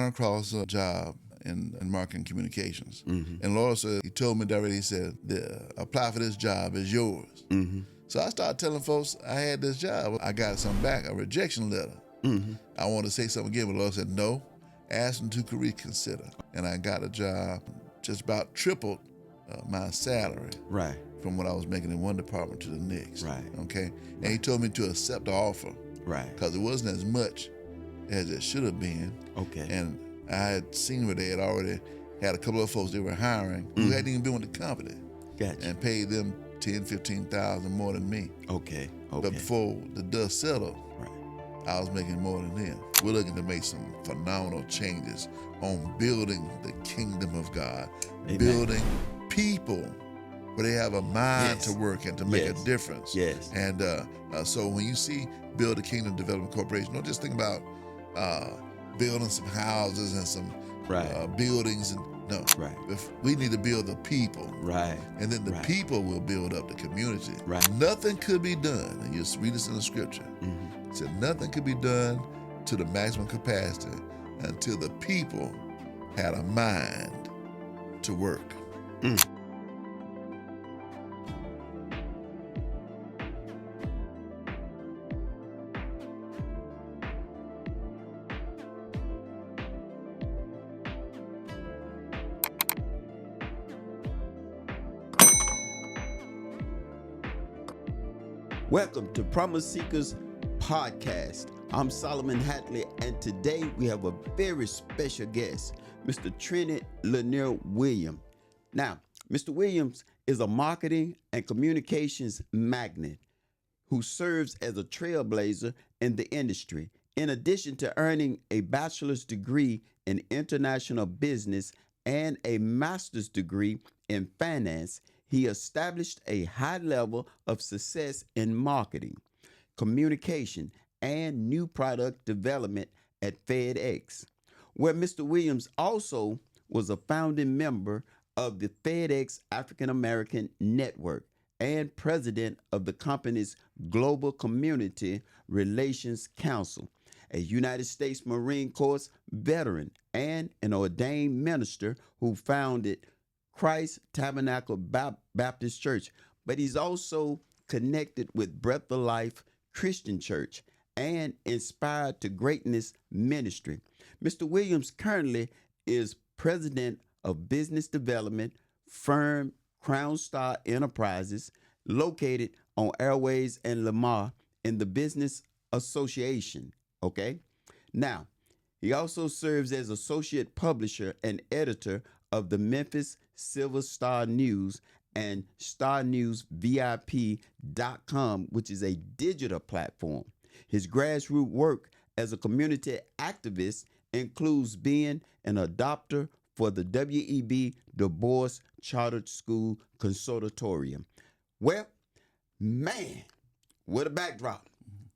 run across a job in marketing communications. And the Lord said, he told me directly, he said, apply for this job, it's yours. So I started telling folks I had this job. I got something back, a rejection letter. I wanted to say something again, but the Lord said, no, ask them to reconsider. And I got a job, just about tripled my salary. Right. From what I was making in one department to the next. Right. Okay. And he told me to accept the offer. Right. Because it wasn't as much as it should have been. Okay. And I had seen where they had already had a couple of folks they were hiring who hadn't even been with the company. Gotcha. And paid them $10,000-$15,000 more than me. Okay. But before the dust settled, right, I was making more than them. We're looking to make some phenomenal changes on building the kingdom of God. Amen. Building people where they have a mind Yes. to work and to make Yes. a difference. Yes. And so when you see Build a Kingdom Development Corporation, don't just think about building some houses and some Right. buildings. And no, Right. we need to build the people. Right. And then the Right. people will build up the community. Right. Nothing could be done, and you read this in the scripture. It said nothing could be done to the maximum capacity until the people had a mind to work. Welcome to Promise Seekers Podcast. I'm Solomon Hatley, and today we have a very special guest, Mr. Trennie Williams. Now, Mr. Williams is a marketing and communications magnate who serves as a trailblazer in the industry. In addition to earning a bachelor's degree in international business and a master's degree in finance, he established a high level of success in marketing, communication, and new product development at FedEx, where Mr. Williams also was a founding member of the FedEx African American Network and president of the company's Global Community Relations Council, a United States Marine Corps veteran, and an ordained minister who founded Christ Tabernacle Baptist Church. But he's also connected with Breath of Life Christian Church and Inspired to Greatness Ministry. Mr. Williams currently is president of business development firm Crown Star Enterprises, located on Airways and Lamar in the Business Association. Okay. Now, he also serves as associate publisher and editor of the Memphis Silver Star News and StarNewsVIP.com, which is a digital platform. His grassroots work as a community activist includes being an adopter for the W.E.B. Du Bois Chartered School Consortium. Well, man, what a backdrop.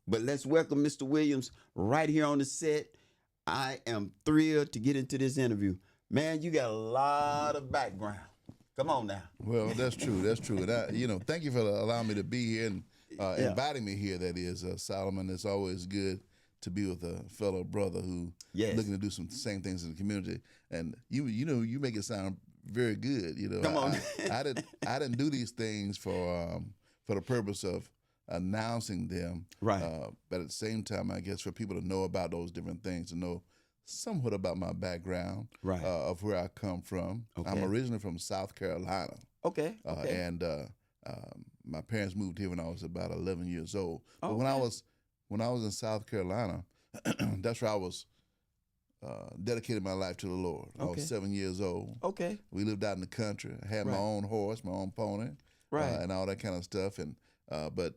But let's welcome Mr. Williams right here on the set. I am thrilled to get into this interview. Man, you got a lot of background. Come on now. Well, that's true. That's true. And thank you for allowing me to be here and inviting me here. That is, Solomon. It's always good to be with a fellow brother who looking to do some same things in the community. And you make it sound very good. Come on. I didn't do these things for the purpose of announcing them. Right. But at the same time, I guess for people to know about those different things, to know somewhat about my background, right, of where I come from. Okay. I'm originally from South Carolina. Okay. And my parents moved here when I was about 11 years old. But Okay. when I was in South Carolina, that's where I was dedicated my life to the Lord. I was 7 years old. Okay. We lived out in the country. I had my own horse, my own pony, and all that kind of stuff. And but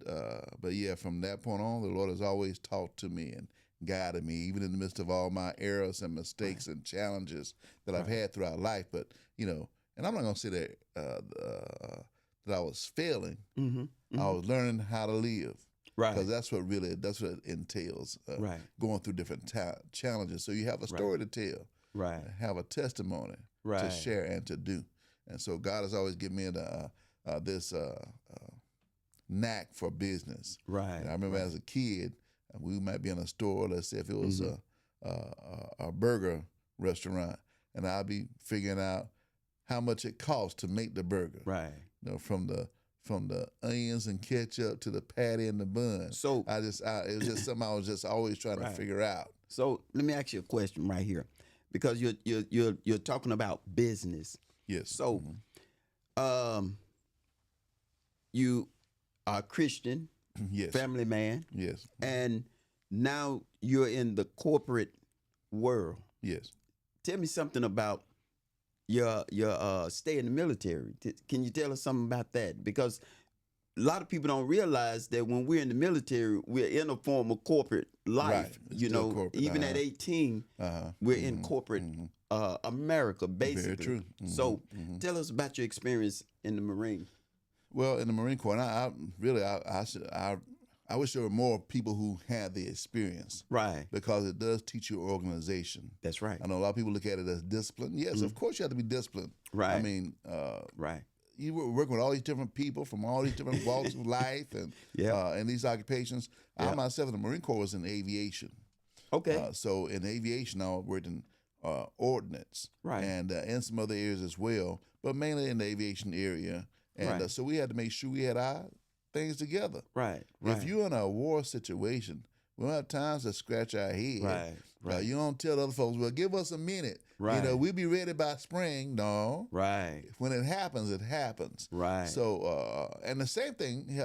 yeah, from that point on, the Lord has always talked to me and guided me, even in the midst of all my errors and mistakes and challenges that I've had throughout life. But and I'm not gonna say that that I was failing. I was learning how to live, right? Because that's what it entails, going through different challenges. So you have a story to tell, right? Have a testimony to share and to do. And so God has always given me this knack for business, right? And I remember as a kid, we might be in a store. Let's say if it was a burger restaurant, and I'll be figuring out how much it costs to make the burger. Right. You know, from the onions and ketchup to the patty and the bun. So it was just something I was just always trying to figure out. So let me ask you a question right here, because you're talking about business. Yes. So, you are a Christian, yes, family man. Yes. And now you're in the corporate world. Yes. Tell me something about your stay in the military. Can you tell us something about that? Because a lot of people don't realize that when we're in the military, we're in a form of corporate life. Right. You know, corporate. even at 18, we're in corporate America, basically. Very true. So tell us about your experience in the Marine. Well, in the Marine Corps, and I wish there were more people who had the experience. Right. Because it does teach you organization. That's right. I know a lot of people look at it as discipline. Yes, of course you have to be disciplined. Right. I mean, right. You were working with all these different people from all these different walks of life and these occupations. I myself in the Marine Corps was in aviation. Okay. So in aviation, I worked in ordnance. Right. And in some other areas as well, but mainly in the aviation area. And so we had to make sure we had our things together. Right. If you're in a war situation, we don't have times to scratch our head. Right. You don't tell other folks, well, give us a minute. Right. You know, we'll be ready by spring. No. Right. When it happens, it happens. Right. So, and the same thing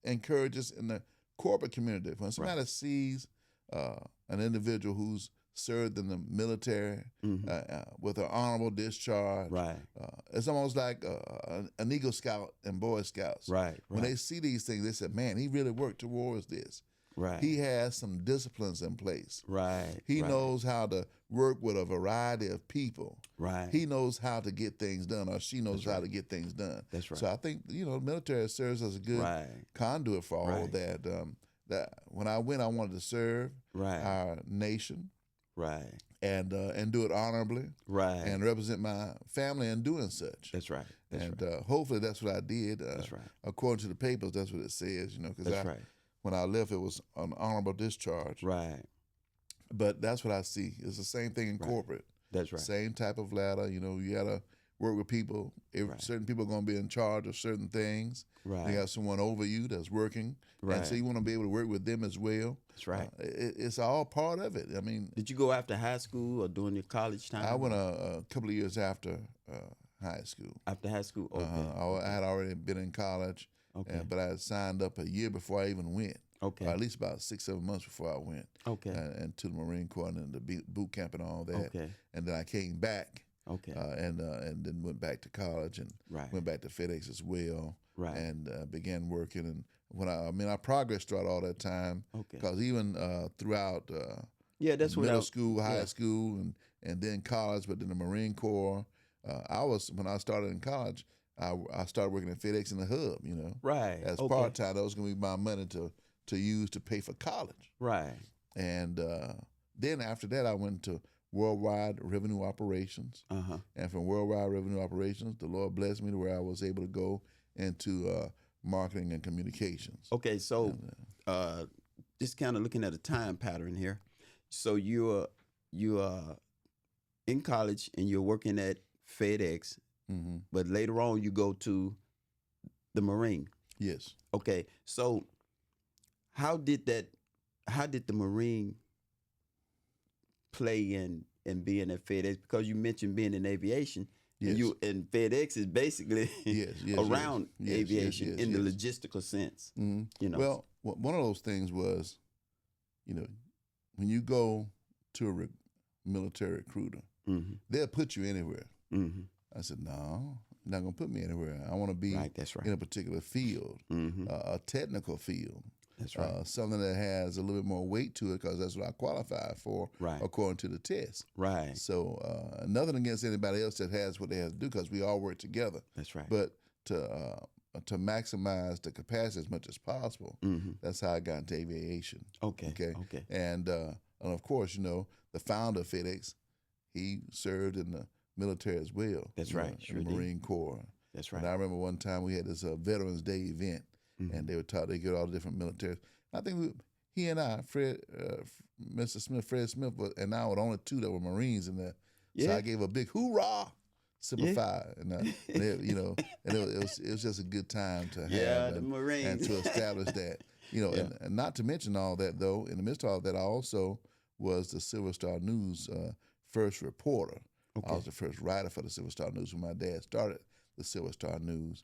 encourages in the corporate community. When somebody sees an individual who's served in the military with an honorable discharge, it's almost like an Eagle Scout and Boy Scouts. Right. When they see these things, they say, man, he really worked towards this. Right. He has some disciplines in place. Right. He knows how to work with a variety of people. Right. He knows how to get things done, or she knows how to get things done. That's right. So I think, the military serves as a good conduit for all of that. That when I went, I wanted to serve our nation. Right. And do it honorably. Right. And represent my family in doing such. That's right. Hopefully that's what I did. That's right. According to the papers, that's what it says, because when I left, it was an honorable discharge. Right. But that's what I see. It's the same thing in corporate. That's right. Same type of ladder. You got to work with people. Certain people are going to be in charge of certain things. Right. You have someone over you that's working. Right. And so you want to be able to work with them as well. That's right. It's all part of it. I mean, did you go after high school or during your college time? I went a couple of years after high school. After high school? Okay. I had already been in college. Okay. But I had signed up a year before I even went. Okay. Or at least about 6-7 months before I went. Okay. And to the Marine Corps and the boot camp and all that. Okay. And then I came back. Okay. And then went back to college and went back to FedEx as well. Right. And began working. And when I progressed throughout all that time. Okay. Because even throughout that's middle school, high school, and then college, but then the Marine Corps. When I started in college, I started working at FedEx in the hub. Right. As part time, that was going to be my money to use to pay for college. Right. And then after that, I went to Worldwide Revenue Operations. And from Worldwide Revenue Operations, the Lord blessed me to where I was able to go into marketing and communications. Okay, so just kind of looking at a time pattern here. So you are in college and you're working at FedEx, but later on you go to the Marine. Yes. Okay, so how did the Marine play in being at FedEx? Because you mentioned being in aviation. Yes. And FedEx is basically around aviation in the logistical sense. Well, one of those things was, when you go to a military recruiter, they'll put you anywhere. I said, no, you're not going to put me anywhere. I want to be in a particular field, a technical field. That's right. Something that has a little bit more weight to it because that's what I qualified for according to the test. Right. So nothing against anybody else that has what they have to do because we all work together. That's right. But to maximize the capacity as much as possible, that's how I got into aviation. Okay. And of course, the founder of FedEx, he served in the military as well. That's right. In the Marine Corps. That's right. And I remember one time we had this Veterans Day event. And they would talk. They get all the different militaries. I think he and I, Fred, Fred Smith, and I were the only two that were Marines in there. Yeah. So I gave a big hoorah, Simplify, and and it was just a good time to have the Marines and to establish that, and not to mention all that though. In the midst of all that, I also was the Silver Star News first reporter. Okay. I was the first writer for the Silver Star News when my dad started the Silver Star News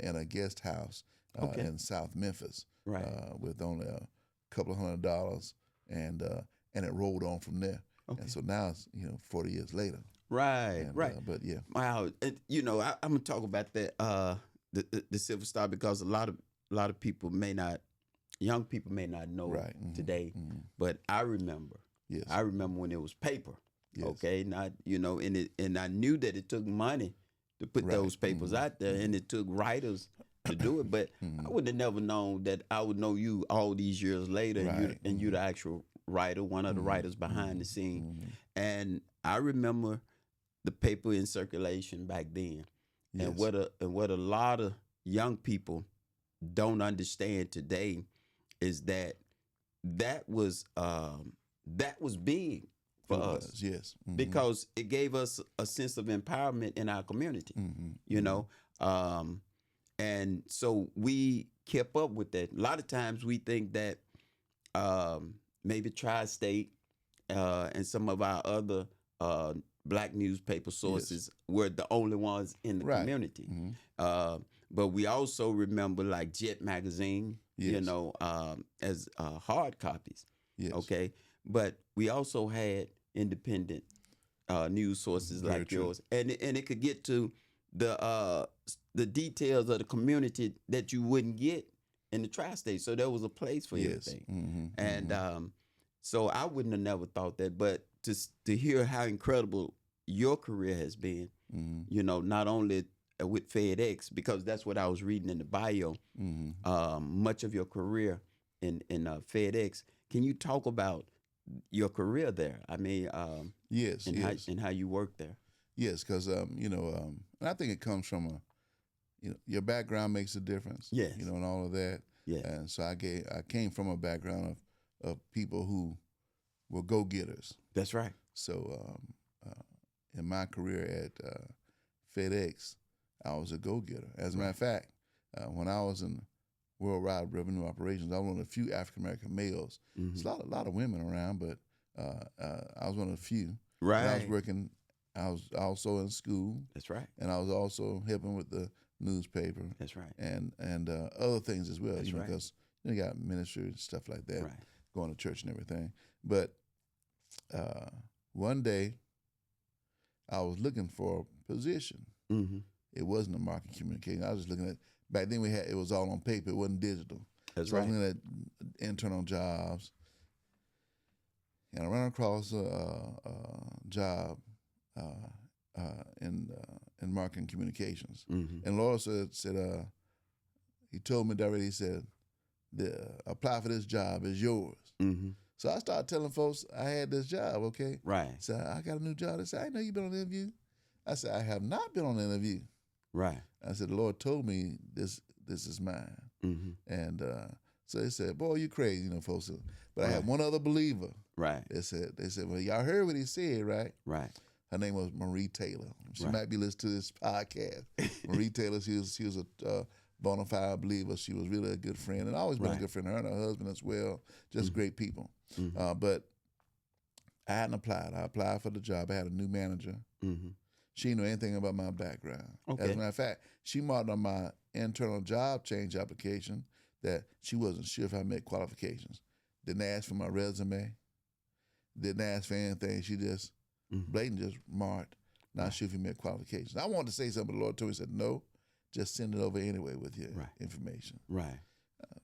in a guest house in South Memphis, right. With only a couple of $100, and it rolled on from there. Okay. And so now it's 40 years later. Right, and, right. But yeah, wow. I'm gonna talk about that the Silver Star, because a lot of people young people may not know today, but I remember. Yes. I remember when it was paper. Yes. Okay, not and I knew that it took money to put those papers out there, and it took writers to do it. But I would have never known that I would know you all these years later, and you're the actual writer, one of the writers behind the scene. And I remember the paper in circulation back then, and what a lot of young people don't understand today is that was big for us. Yes, because it gave us a sense of empowerment in our community. And so we kept up with that. A lot of times we think that maybe Tri-State and some of our other black newspaper sources were the only ones in the community. But we also remember like Jet Magazine, as hard copies. Yes. Okay. But we also had independent news sources like yours, and it could get to the details of the community that you wouldn't get in the Tri-State. So there was a place for everything. And so I wouldn't have never thought that, but to hear how incredible your career has been, not only with FedEx, because that's what I was reading in the bio, much of your career in FedEx. Can you talk about your career there? I mean, yes, and how you work there. Yes, because and I think it comes from your background makes a difference. Yes, and all of that. Yeah, and so I came from a background of people who were go-getters. That's right. So in my career at FedEx, I was a go-getter. As a matter of fact, when I was in Worldwide Revenue Operations, I was one of the few African-American males. There's a lot of women around, but I was one of the few. Right. And I was working. I was also in school. That's right. And I was also helping with the newspaper. That's right. And other things as well. That's right. Because you got ministry and stuff like that, right. Going to church and everything. But one day, I was looking for a position. It wasn't a marketing communication. I was just looking at. Back then it was all on paper. It wasn't digital. That's so right. I was looking at internal jobs, and I ran across a job in marketing communications. And Laura said he told me directly. He said, "Apply for this job. It's yours." So I started telling folks I had this job. Okay, right. So I got a new job. They said, "I know you've been on the interview." I said, "I have not been on the interview." Right. I said, "The Lord told me this is mine." And so they said, "Boy, you crazy, folks." But I had one other believer. Right. They said, "Well, y'all heard what he said, right?" Right. Her name was Marie Taylor. She might be listening to this podcast. Marie Taylor, she was a bona fide believer. She was really a good friend, and I always been a good friend. Her and her husband as well, just great people. But I hadn't applied. I applied for the job. I had a new manager. She didn't know anything about my background. Okay. As a matter of fact, she marked on my internal job change application that she wasn't sure if I met qualifications. Didn't ask for my resume. Didn't ask for anything. She just blatantly just marked, not sure if you met qualifications. I wanted to say something, but the Lord told me, said, "No, just send it over anyway with your information." Right.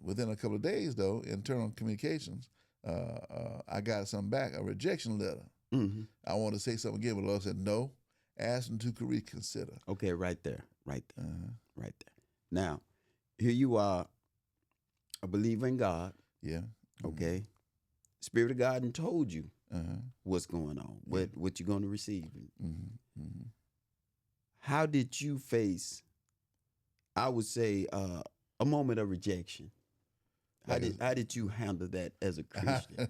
Within a couple of days, though, internal communications, I got something back, a rejection letter. I wanted to say something again, but the Lord said, "No. Ask them to reconsider." Okay, right there. Right there. Now, here you are, a believer in God. Yeah. Okay. Spirit of God and told you what's going on, what you're going to receive. How did you face, I would say, a moment of rejection? How did you handle that as a Christian?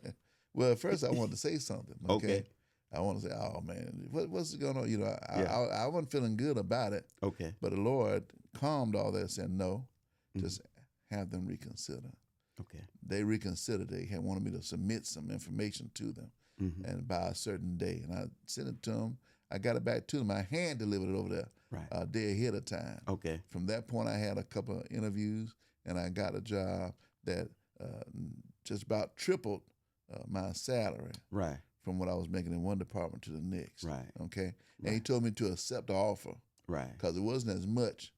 Well, at first I wanted to say something. Okay. I want to say, oh man, what's going on? I wasn't feeling good about it. Okay. But the Lord calmed all that, saying, no, just have them reconsider. Okay. They reconsidered. They had wanted me to submit some information to them, and by a certain day, and I sent it to them. I got it back to them. My hand delivered it over there a day ahead of time. Okay. From that point, I had a couple of interviews, and I got a job that just about tripled my salary. Right. From what I was making in one department to the next. Right. Okay. And he told me to accept the offer. Right. Because it wasn't as much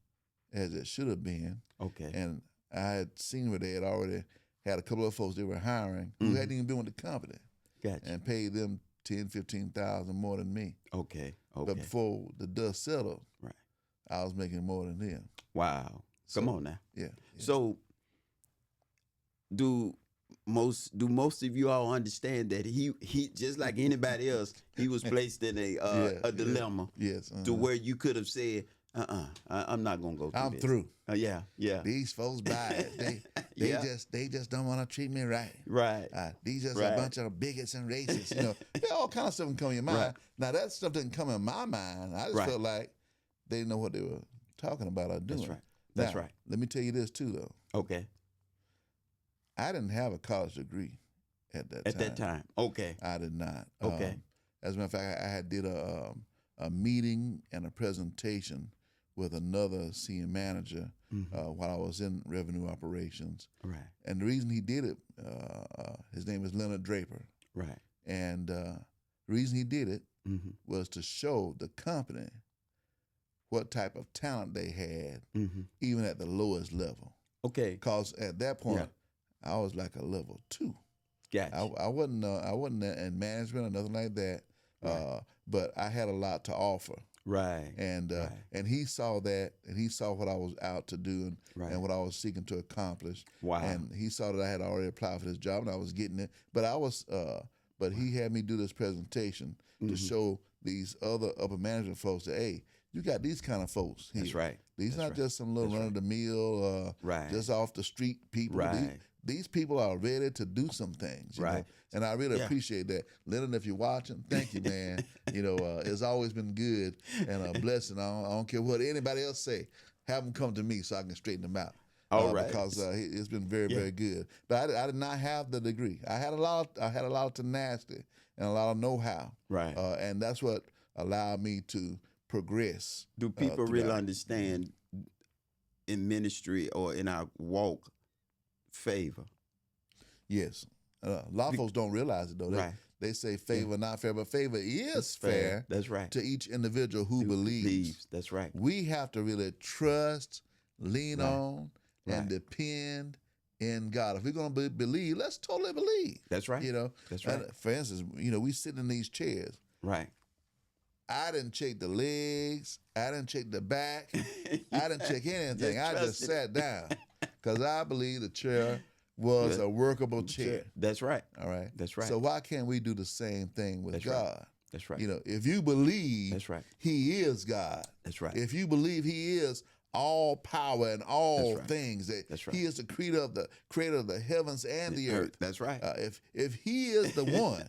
as it should have been. Okay. And I had seen where they had already had a couple of folks they were hiring who hadn't even been with the company. Gotcha. And paid them $10,000-15,000 more than me. Okay. But before the dust settled, right, I was making more than them. Wow. So, come on now. Yeah. So do most of you all understand that he just like anybody else, he was placed in a dilemma. Yes. To where you could have said, I'm not gonna go through I'm this. through. Yeah. These folks buy it. They just don't want to treat me right. Right. These just a bunch of bigots and racists. All kind of stuff can come in your mind. Right. Now that stuff didn't come in my mind. I just felt like they didn't know what they were talking about or doing. That's right. That's now, right. Let me tell you this too, though. Okay. I didn't have a college degree at that time. At that time. Okay. I did not. Okay. As a matter of fact, I had did a meeting and a presentation with another senior manager while I was in revenue operations. Right. And the reason he did it, his name is Leonard Draper. Right. And the reason he did it was to show the company what type of talent they had, even at the lowest level. Okay. Because at that point, I was like a level 2. Gotcha. I wasn't in management or nothing like that. Right. But I had a lot to offer. Right. And he saw that, and he saw what I was out to do and what I was seeking to accomplish. Wow. And he saw that I had already applied for this job and I was getting it. But he had me do this presentation to show these other upper management folks that, hey, you got these kind of folks here. That's right. These not just some little run-of-the-mill, just off the street people. Right. These people are ready to do some things. You know? And I really appreciate that. Leonard, if you're watching, thank you, man. It's always been good and a blessing. I don't care what anybody else say. Have them come to me so I can straighten them out. All right. Because it's been very, very good. But I did not have the degree. I had a lot of tenacity and a lot of know-how. Right. And that's what allowed me to progress. Do people really understand in ministry or in our walk favor? Yes. A lot of folks don't realize it, though. They say favor, not fair, but favor is fair. That's right. To each individual who believes. That's right. We have to really trust, lean on, and depend in God. If we're going to believe, let's totally believe. That's right. That's right. For instance, we sit in these chairs. Right. I didn't check the legs. I didn't check the back. I didn't check anything. I just sat down because I believe the chair was a workable chair. That's right. All right. That's right. So why can't we do the same thing with God? That's right. If you believe that's right. He is God. That's right. If you believe He is all power and all things, that He is the creator of the heavens and the earth. That's right. If He is the one,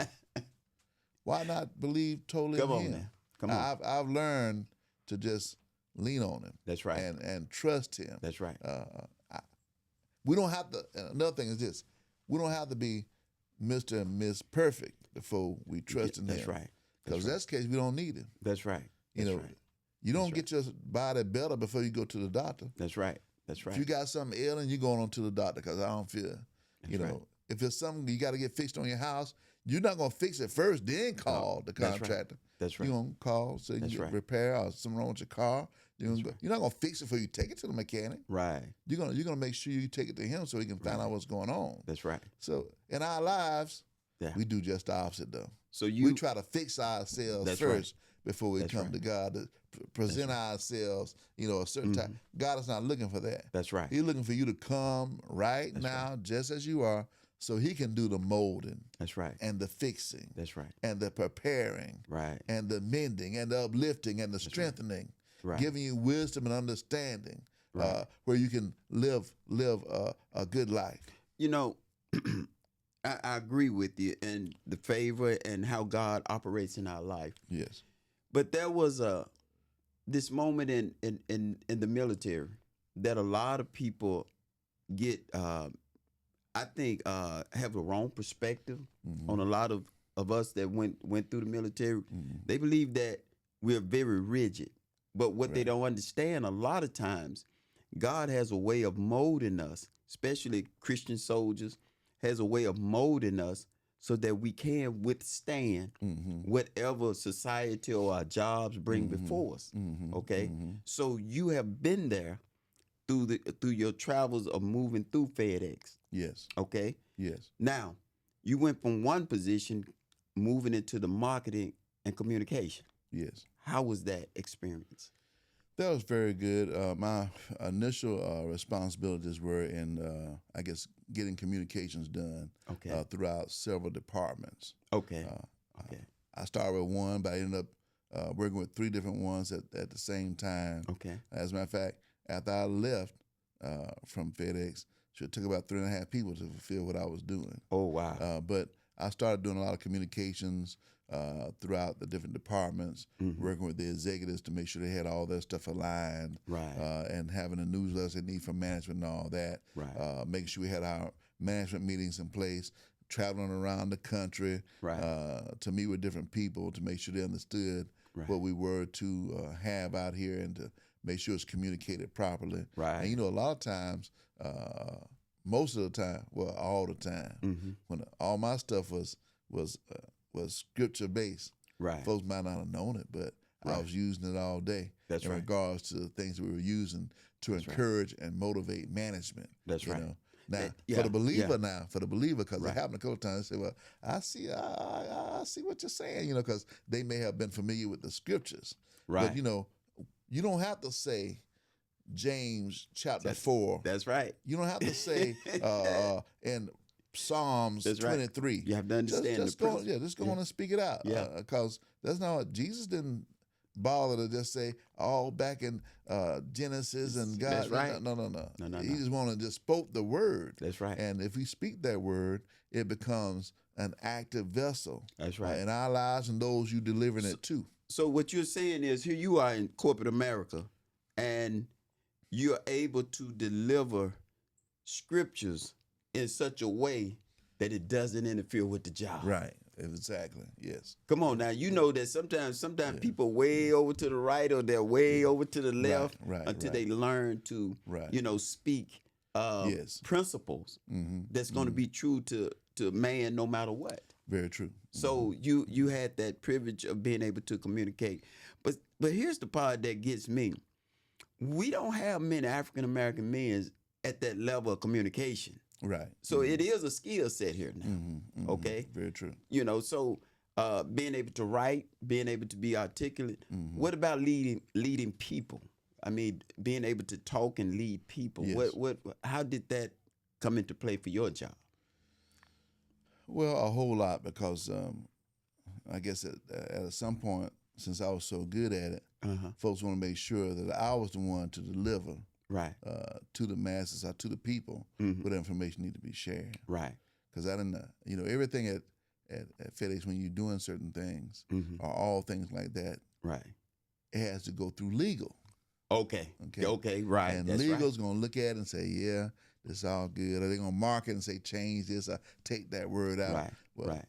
why not believe totally in Him? Man. Come on. I've learned to just lean on Him. That's right. And trust Him. That's right. We don't have to. Another thing is this: we don't have to be Mr. and Miss Perfect before we trust in Him. That's right. Because that's the case, we don't need Him. That's right. You don't get your body better before you go to the doctor. That's right. That's right. If you got something ailing, you're going on to the doctor because I don't feel. If it's something you got to get fixed on your house, you're not going to fix it first, then call the contractor. That's right. You're going to call so you can get repair or something wrong with your car. You're not going to fix it before you take it to the mechanic. Right. You're gonna make sure you take it to him so he can find out what's going on. That's right. So in our lives, we do just the opposite though. So we try to fix ourselves first before we come to God to present ourselves, a certain time. God is not looking for that. That's right. He's looking for you to come now, just as you are, so He can do the molding. That's right. And the fixing. That's right. And the preparing. Right. And the mending and the uplifting and the strengthening. Right. Giving you wisdom and understanding, where you can live a good life. you know, I agree with you and the favor and how God operates in our life. Yes. But there was this moment in the military that a lot of people get, I think, have a wrong perspective on a lot of us that went through the military. They believe that we're very rigid. But what they don't understand, a lot of times, God has a way of molding us, especially Christian soldiers, has a way of molding us so that we can withstand whatever society or our jobs bring before us. Okay? So you have been there through your travels of moving through FedEx. Yes. Okay? Yes. Now, you went from one position moving into the marketing and communication. Yes. How was that experience? That was very good. My initial responsibilities were in, I guess, getting communications done throughout several departments. Okay. I started with one, but I ended up working with 3 different ones at the same time. Okay. As a matter of fact, after I left from FedEx, it took about 3.5 people to fulfill what I was doing. Oh, wow. But I started doing a lot of communications throughout the different departments, working with the executives to make sure they had all their stuff aligned, and having the newsletters they need for management and all that, making sure we had our management meetings in place, traveling around the country to meet with different people to make sure they understood what we were to have out here and to make sure it's communicated properly. And you know, a lot of times, most of the time, well, all the time, when all my stuff was scripture based, folks might not have known it, but I was using it all day. That's in regards to the things we were using to encourage and motivate management. That's right. Know? Now, for the believer, because it happened a couple of times, they say, well, I see what you're saying, you know, because they may have been familiar with the scriptures. But, you know, you don't have to say James chapter 4. That's right. You don't have to say in Psalms 23. You have to understand just go on and speak it out. Because that's not what Jesus didn't bother to just say all back in Genesis and God. That's right. No. He just wanted to just spoke the word. That's right. And if we speak that word, it becomes an active vessel. That's right. In our lives and those you delivering it to. So what you're saying is here you are in corporate America and you're able to deliver scriptures in such a way that it doesn't interfere with the job. Right. Exactly. Yes. Come on now. You know that sometimes people way over to the right or they're way over to the left until they learn to, you know, speak principles that's going to be true to man no matter what. Very true. So you had that privilege of being able to communicate. But here's the part that gets me. We don't have many African American men at that level of communication. Right. So it is a skill set here now. Okay. Very true. You know, so being able to write, being able to be articulate. What about leading people? I mean, being able to talk and lead people. Yes. How did that come into play for your job? Well, a whole lot, because I guess at some point, since I was so good at it, folks want to make sure that I was the one to deliver to the masses or to the people what information need to be shared. Right. Because I didn't, you know, everything at FedEx, when you're doing certain things or all things like that, it has to go through legal. Okay, right. And that's legal's going to look at it and say, yeah, this is all good. Or they're going to mark it and say, change this or take that word out. But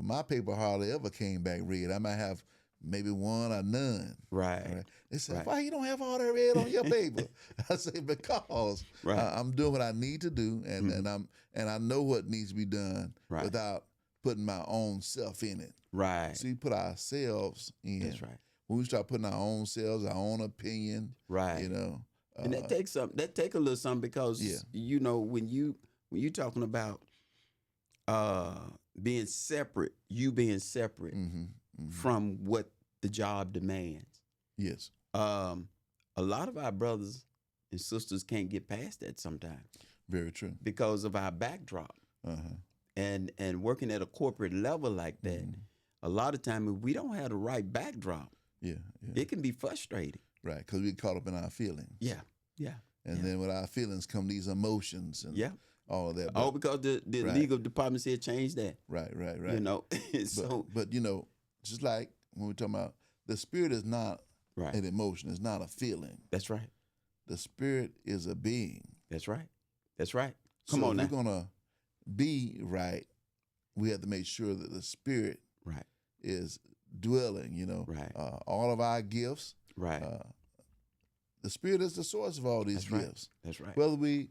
my paper hardly ever came back red. I might have maybe one or none. Right. They said, why you don't have all that red on your paper? I say, because I'm doing what I need to do, and I know what needs to be done without putting my own self in it. Right. So you put ourselves in. That's right. When we start putting our own selves, our own opinion, you know. And that takes something. That take a little something, because you know, when you talking about being separate, from what the job demands. Yes. A lot of our brothers and sisters can't get past that sometimes. Very true. Because of our backdrop. And working at a corporate level like that, a lot of time if we don't have the right backdrop, it can be frustrating. Right, because we get caught up in our feelings. Yeah. And then with our feelings come these emotions. And all of that. All because the legal department said change that. Right. You know, so but you know, just like when we're talking about the spirit is not an emotion, it's not a feeling. That's right. The spirit is a being. That's right. Come on now. If we're gonna be right, we have to make sure that the spirit is dwelling. You know, all of our gifts. The spirit is the source of all these gifts. That's right. Whether we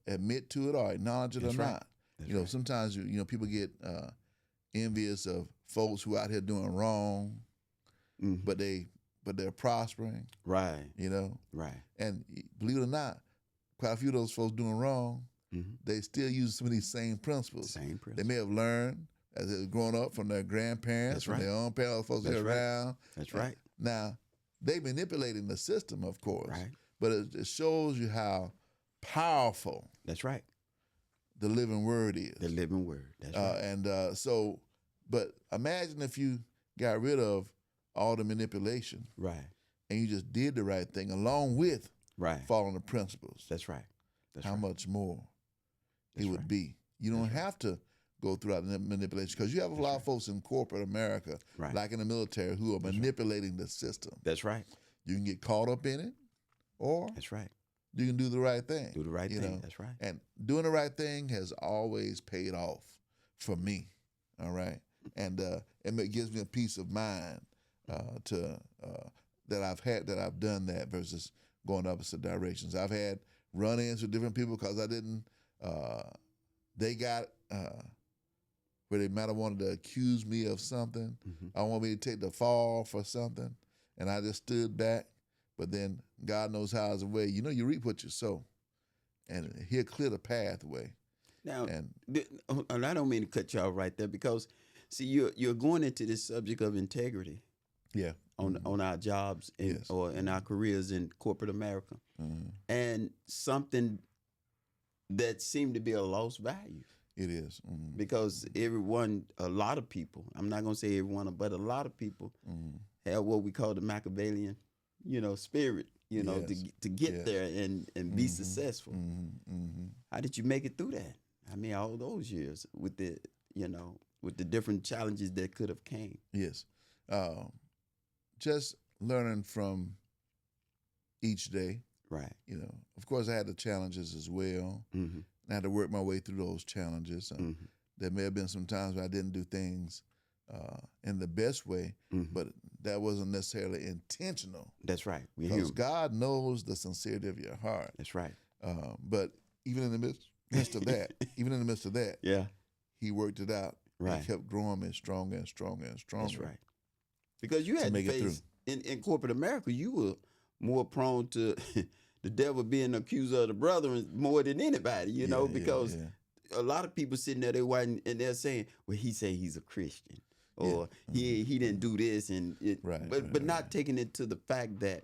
admit to it or acknowledge it or not. You know, sometimes people get envious of folks who out here doing wrong, but they're prospering. Right. You know. Right. And believe it or not, quite a few of those folks doing wrong, they still use some of these same principles. They may have learned as they're growing up from their grandparents, from their own parents, folks that are around. That's right. Now, they manipulating the system, of course. Right. But it shows you how powerful. That's right. The living word is. The living word. That's right. But imagine if you got rid of all the manipulation. Right. And you just did the right thing along with following the principles. That's right. How much more it would be. You don't have to go through the manipulation because you have a lot of folks in corporate America, like in the military, who are manipulating the system. That's right. You can get caught up in it, or you can do the right thing. Do the right thing. Know? That's right. And doing the right thing has always paid off for me. All right, and it gives me a peace of mind that I've done that versus going opposite directions. I've had run-ins with different people because I didn't. They got where they might have wanted to accuse me of something. I want me to take the fall for something, and I just stood back. But then God knows how is the way. You know, you reap what you sow, and He'll clear the pathway. Now, and I don't mean to cut you off right there because, see, you're going into this subject of integrity. Yeah. On our jobs or in our careers in corporate America, and something that seemed to be a lost value. It is. Because a lot of people, I'm not going to say everyone, but a lot of people have what we call the Machiavellian, spirit, to get there and be successful. How did you make it through that? I mean, all those years with the different challenges that could have came. Yes. Just learning from each day. Right. Of course, I had the challenges as well. I had to work my way through those challenges. There may have been some times where I didn't do things in the best way, but that wasn't necessarily intentional. That's right. Because God knows the sincerity of your heart. That's right. But even in the midst of that, He worked it out. Right. He kept growing me stronger and stronger and stronger. That's right. Because you had to face, in corporate America, you were more prone to the devil being the accuser of the brethren more than anybody, because a lot of people sitting there, they're white and they're saying, well, he say he's a Christian, or he didn't do this, and but not taking it to the fact that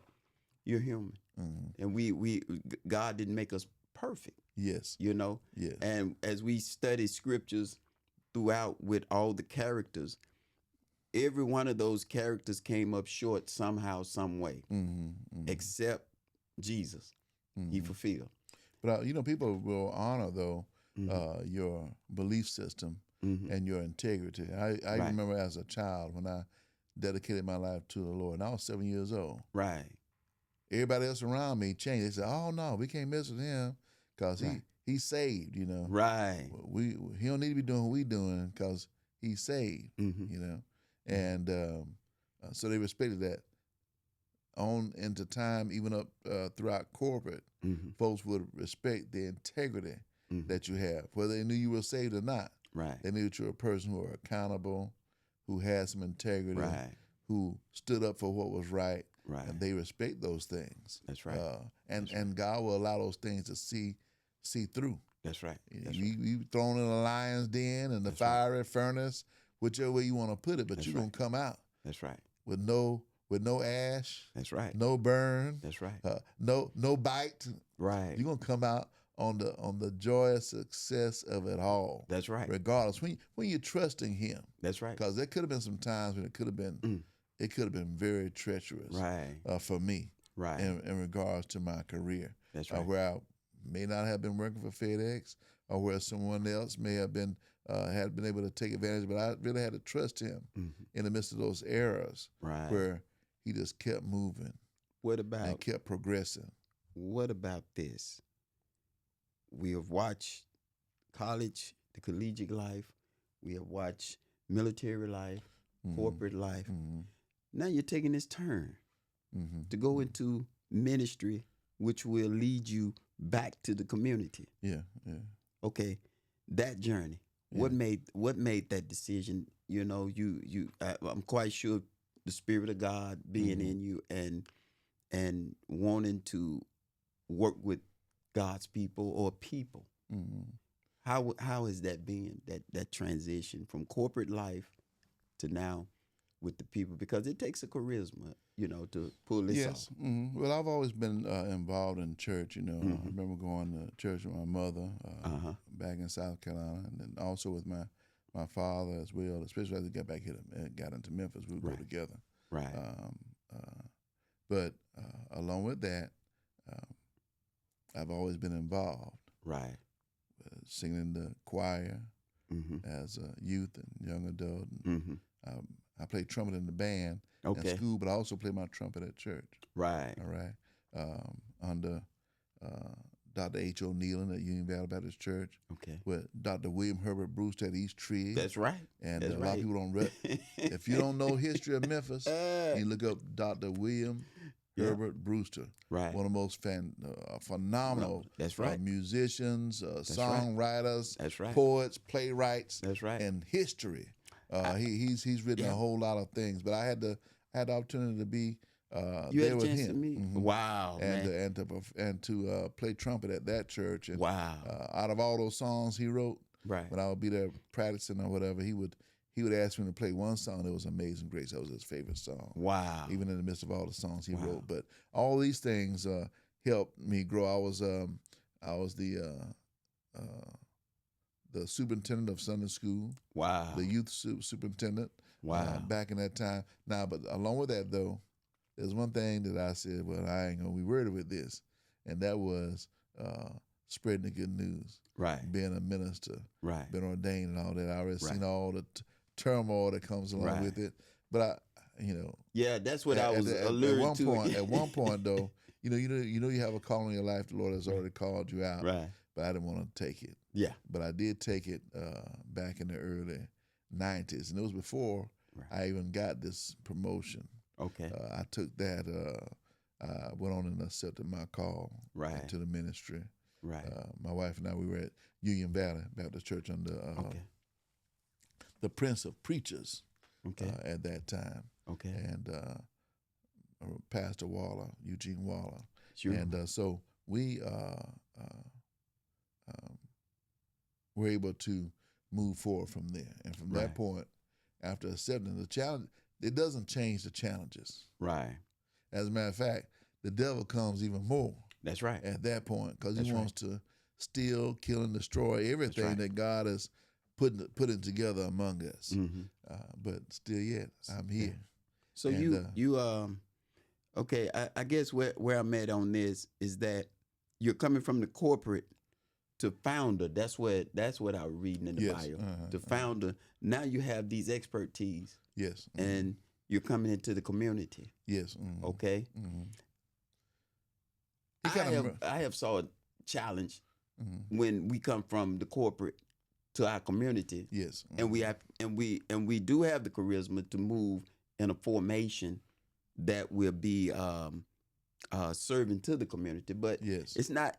you're human, and God didn't make us perfect. Yes. Yes. And as we study scriptures throughout with all the characters, every one of those characters came up short somehow, some way, except Jesus. He fulfilled. But people will honor though your belief system and your integrity. I remember as a child when I dedicated my life to the Lord, and I was 7 years old. Right. Everybody else around me changed. They said, "Oh no, we can't mess with him because he's saved." Right. He don't need to be doing what we doing because he's saved. And so they respected that. On into time, even up throughout corporate, folks would respect the integrity that you have, whether they knew you were saved or not. Right. They knew that you were a person who were accountable, who had some integrity, who stood up for what was right, and they respect those things. That's right. And God will allow those things to see through. That's right. You thrown in a lion's den and the fiery furnace, whichever way you want to put it, but you're gonna come out. That's right. With no ash. That's right. No burn. That's right. No bite. Right. You're gonna come out on the joyous success of it all. That's right. Regardless, when you're trusting Him. That's right. Because there could have been some times when it could have been very treacherous. Right. For me. Right. In regards to my career. That's right. Where I may not have been working for FedEx, or where someone else may have been had been able to take advantage. But I really had to trust him in the midst of those eras, where he just kept moving. What about and kept progressing? What about this? We have watched college, the collegiate life. We have watched military life, corporate life. Now you're taking this turn to go into ministry, which will lead you back to the community. Yeah. Okay, that journey. Yeah. What made that decision? You know, I'm quite sure the Spirit of God being in you and wanting to work with God's people or people. How has that been, that transition from corporate life to now with the people? Because it takes a charisma, you know, to pull this off. Well, I've always been involved in church, you know. I remember going to church with my mother back in South Carolina, and then also with my father as well, especially as we got back here and got into Memphis. We would go together. Right. But along with that, I've always been involved. Right. Singing in the choir as a youth and young adult. And, I played trumpet in the band at school, but I also played my trumpet at church. Right. All right. Under Dr. H. O'Neal at Union Valley Baptist Church. Okay. With Dr. William Herbert Brewster at East Tree. That's right. And a lot of people don't if you don't know history of Memphis, you look up Dr. William Herbert Brewster. Right. One of the most phenomenal musicians, songwriters, poets, playwrights, and history. He's written a whole lot of things, but I had the opportunity to be there with him. Wow, and to play trumpet at that church. And, out of all those songs he wrote, when I would be there practicing or whatever, he would ask me to play one song. It was Amazing Grace. That was his favorite song. Wow. Even in the midst of all the songs he wrote. But all these things helped me grow. I was the superintendent of Sunday school. Wow. The youth superintendent. Wow. Back in that time. Now, but along with that, though, there's one thing that I said, well, I ain't going to be worried with this. And that was spreading the good news. Right. Being a minister. Right. Been ordained and all that. I already seen all the turmoil that comes along with it. But yeah, that's what I was alluding to. At one point, though, you have a call in your life. The Lord has already called you out. Right. But I didn't want to take it. Yeah. But I did take it back in the early 90s. And it was before I even got this promotion. Okay. I took that, I went on and accepted my call to the ministry. Right. My wife and I, we were at Union Valley Baptist Church under the Prince of Preachers at that time. Okay. And Pastor Waller, Eugene Waller. Sure. And so we were able to move forward from there. And from that point, after accepting the challenge, it doesn't change the challenges. Right. As a matter of fact, the devil comes even more. That's right. At that point, because he wants to steal, kill, and destroy everything that God has putting together among us. But still yet, I'm here. So okay, I guess where I'm at on this is that you're coming from the corporate to founder. That's what I was reading in the bio. To founder. Now you have these expertise. Yes. And you're coming into the community. Yes. Okay. I have saw a challenge when we come from the corporate to our community. Yes. And we do have the charisma to move in a formation that will be serving to the community. But it's not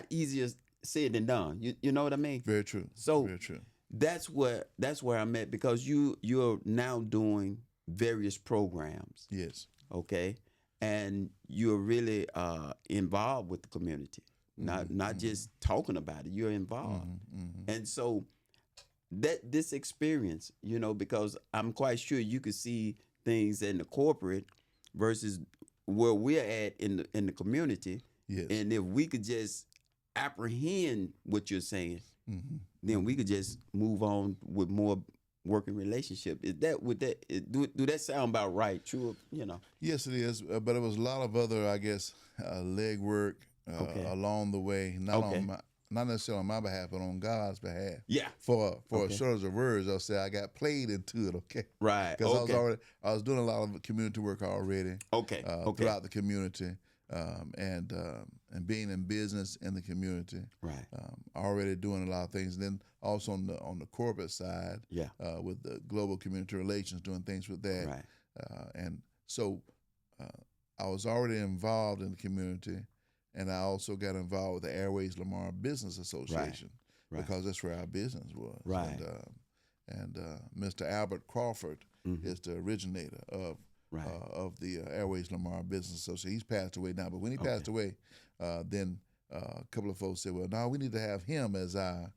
easier said than done. You know what I mean? Very true. So very true. That's where I'm at, because you're now doing various programs. Yes. Okay. And you're really involved with the community, not just talking about it. You're involved, and so this experience, because I'm quite sure you could see things in the corporate versus where we're at in the community. Yes. And if we could just apprehend what you're saying, then we could just move on with more working relationship. Do that sound about right? True, Yes, it is. But it was a lot of other, I guess, legwork along the way, not necessarily on my behalf, but on God's behalf. Yeah. For a shortage of words, I'll say I got played into it. Okay. Right. Because I was doing a lot of community work already. Okay. Throughout the community, and being in business in the community. Right. Already doing a lot of things, and then also on the corporate side. Yeah. With the global community relations, doing things with that. Right. And so I was already involved in the community. And I also got involved with the Airways Lamar Business Association because that's where our business was. Right. And Mr. Albert Crawford is the originator of the Airways Lamar Business Association. He's passed away now, but when he passed away, then a couple of folks said, "Well, no, we need to have him as our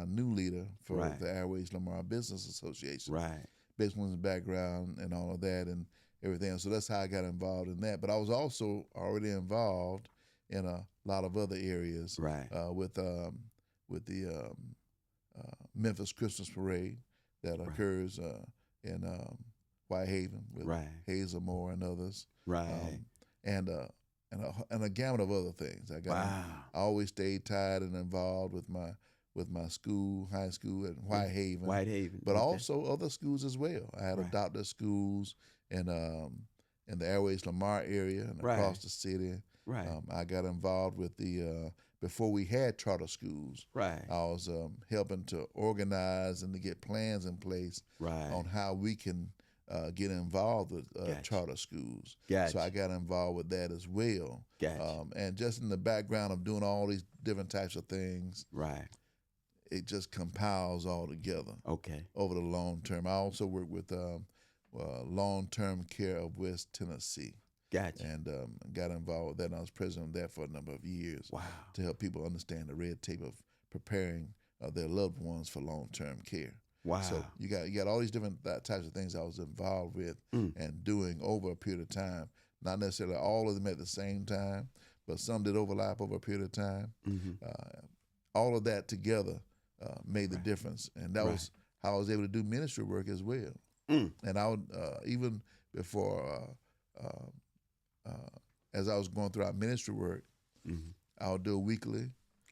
new leader for the Airways Lamar Business Association." Right. Based on his background and all of that and everything. So that's how I got involved in that. But I was also already involved in a lot of other areas, with the Memphis Christmas Parade that occurs in Whitehaven with Hazel Moore and others, and a gamut of other things. I always stayed tied and involved with my school, high school at Whitehaven, but also other schools as well. I had adopted schools in the Airways Lamar area and across the city. I got involved with the before we had charter schools. I was helping to organize and to get plans in place on how we can get involved with charter schools. So I got involved with that as well. And just in the background of doing all these different types of things, it just compiles all together. Over the long term. I also work with long-term care of West Tennessee. And got involved with that, and I was president of that for a number of years to help people understand the red tape of preparing their loved ones for long-term care. So you got all these different types of things I was involved with and doing over a period of time. Not necessarily all of them at the same time, but some did overlap over a period of time. All of that together made the difference, and that was how I was able to do ministry work as well. And I would even before. As I was going through our ministry work, I would do a weekly